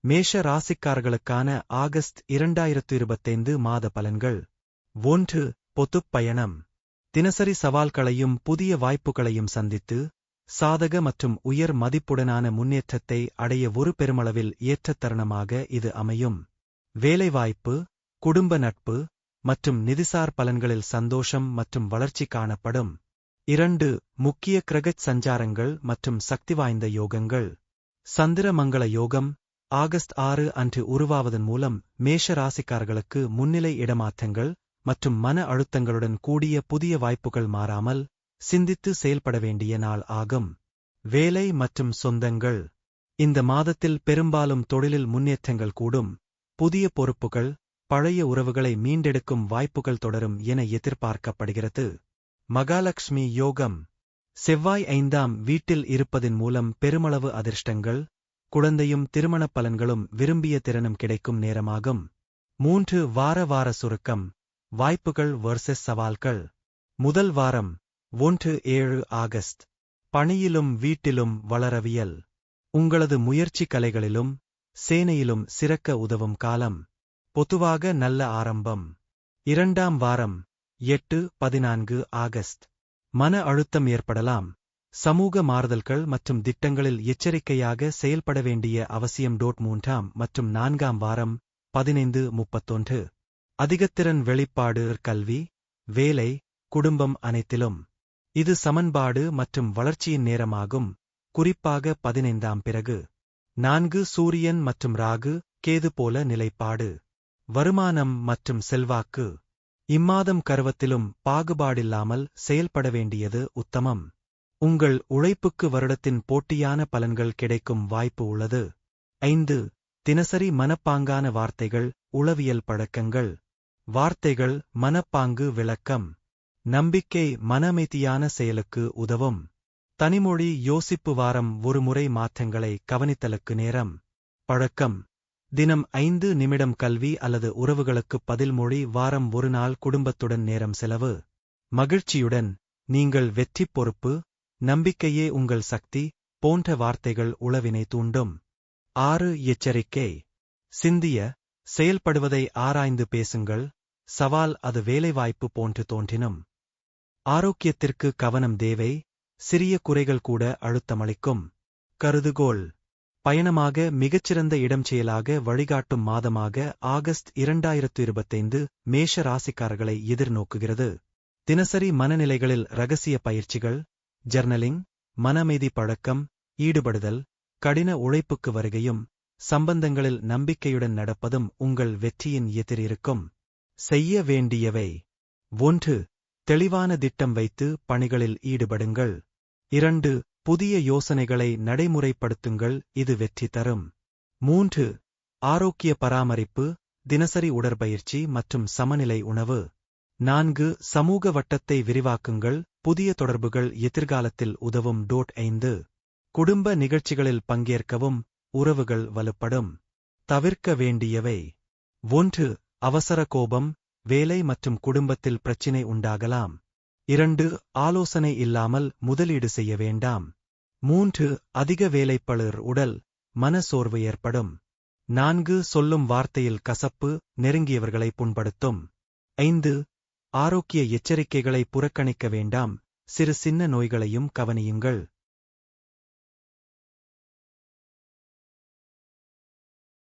மேஷ ராசிக்காரர்களுக்கான ஆகஸ்ட் 2025 மாத பலன்கள். 1. பொதுப் பயணம். தினசரி சவால்களையும் புதிய வாய்ப்புகளையும் சந்தித்து, சாதக மற்றும் உயர் மதிப்புடனான முன்னேற்றத்தை அடைய ஒரு பெருமளவில் ஏற்ற தருணமாக இது அமையும். வேலைவாய்ப்பு, குடும்ப நட்பு மற்றும் நிதிசார் பலன்களில் சந்தோஷம் மற்றும் வளர்ச்சி காணப்படும். 2. முக்கிய கிரகச் சஞ்சாரங்கள் மற்றும் சக்திவாய்ந்த யோகங்கள். சந்திர மங்கள யோகம் ஆகஸ்ட் 6 அன்று உருவாவதன் மூலம் மேஷ ராசிக்காரர்களுக்கு முன்னிலை இடமாற்றங்கள் மற்றும் மன அழுத்தங்களுடன் கூடிய புதிய வாய்ப்புகள் மாறாமல் சிந்தித்து செயல்பட வேண்டிய நாள் ஆகும். வேலை மற்றும் சொந்தங்கள். இந்த மாதத்தில் பெரும்பாலும் தொழிலில் முன்னேற்றங்கள் கூடும். புதிய பொறுப்புகள், பழைய உறவுகளை மீண்டெடுக்கும் வாய்ப்புகள் தொடரும் என எதிர்பார்க்கப்படுகிறது. மகாலட்சுமி யோகம். செவ்வாய் 5ஆம் வீட்டில் இருப்பதின் மூலம் பெருமளவு அதிர்ஷ்டங்கள், குழந்தையும் திருமணப் பலன்களும் விரும்பிய திறனும் கிடைக்கும் நேரமாகும். 3. வார சுருக்கம். வாய்ப்புகள் வர்சஸ் சவால்கள். முதல் வாரம் 1-7 ஆகஸ்ட். பணியிலும் வீட்டிலும் வளரவியல். உங்களது முயற்சி கலைகளிலும் சேனையிலும் சிறக்க உதவும் காலம். பொதுவாக நல்ல ஆரம்பம். 2ஆம் வாரம் 8-14 ஆகஸ்ட். மன அழுத்தம் ஏற்படலாம். சமூக மாறுதல்கள் மற்றும் திட்டங்களில் எச்சரிக்கையாக செயல்பட வேண்டிய அவசியம். 3ஆம் மற்றும் 4ஆம் வாரம் 15-31. அதிகத்திறன் வெளிப்பாடு. கல்வி, வேலை, குடும்பம் அனைத்திலும் இது சமன்பாடு மற்றும் வளர்ச்சியின் நேரமாகும், குறிப்பாக 15ஆம் பிறகு. 4. சூரியன் மற்றும் ராகு கேது போல நிலைப்பாடு. வருமானம் மற்றும் செல்வாக்கு. இம்மாதம் கருவத்திலும் பாகுபாடில்லாமல் செயல்பட வேண்டியது உத்தமம். உங்கள் உழைப்புக்கு வருடத்தின் போட்டியான பலன்கள் கிடைக்கும் வாய்ப்பு உள்ளது. 5. தினசரி மனப்பாங்கான வார்த்தைகள். உளவியல் பழக்கங்கள். வார்த்தைகள் மனப்பாங்கு விளக்கம். நம்பிக்கை மனமைதியான செயலுக்கு உதவும். தனிமொழி யோசிப்பு. வாரம் ஒரு முறை மாற்றங்களை கவனித்தலுக்கு நேரம். பழக்கம். தினம் 5 நிமிடம் கல்வி அல்லது உறவுகளுக்கு பதில் மொழி. வாரம் ஒரு நாள் குடும்பத்துடன் நேரம் செலவு. மகிழ்ச்சியுடன் நீங்கள் வெற்றி. பொறுப்பு, நம்பிக்கையே உங்கள் சக்தி போன்ற வார்த்தைகள் உளவினை தூண்டும். 6. எச்சரிக்கை. சிந்திய செயல்படுவதை ஆராய்ந்து பேசுங்கள். சவால் அது வேலைவாய்ப்பு போன்று தோன்றினும். ஆரோக்கியத்திற்கு கவனம் தேவை. சிறிய குறைகள் கூட அழுத்தமளிக்கும். கருதுகோள். பயணமாக மிகச்சிறந்த இடம் செயலாக வழிகாட்டும் மாதமாக ஆகஸ்ட் 2025 மேஷ ராசிக்காரர்களை எதிர்நோக்குகிறது. தினசரி மனநிலைகளில் ரகசிய பயிற்சிகள், ஜர்னலிங், மனமைதி பழக்கம், ஈடுபடுதல், கடின உழைப்புக்கு வருகையும், சம்பந்தங்களில் நம்பிக்கையுடன் நடப்பதும் உங்கள் வெற்றியின் எதிரிருக்கும். செய்ய வேண்டியவை. 1. தெளிவான திட்டம் வைத்து பணிகளில் ஈடுபடுங்கள். 2. புதிய யோசனைகளை நடைமுறைப்படுத்துங்கள், இது வெற்றி தரும். 3. ஆரோக்கிய பராமரிப்பு, தினசரி உடற்பயிற்சி மற்றும் சமநிலை உணவு. 4. சமூக வட்டத்தை விரிவாக்குங்கள், புதிய தொடர்புகள் எதிர்காலத்தில் உதவும். 5. குடும்ப நிகழ்ச்சிகளில் பங்கேற்கவும், உறவுகள் வலுப்படும். தவிர்க்க வேண்டியவை. 1. அவசர கோபம், வேலை மற்றும் குடும்பத்தில் பிரச்சினை உண்டாகலாம். 2. ஆலோசனை இல்லாமல் முதலீடு செய்ய வேண்டாம். 3. அதிக வேலைப்பளு, உடல், மன சோர்வு ஏற்படும். 4. சொல்லும் வார்த்தையில் கசப்பு, நெருங்கியவர்களை புண்படுத்தும். 5. ஆரோக்கிய எச்சரிக்கைகளை புறக்கணிக்க வேண்டாம், சிறு சின்ன நோய்களையும் கவனியுங்கள்.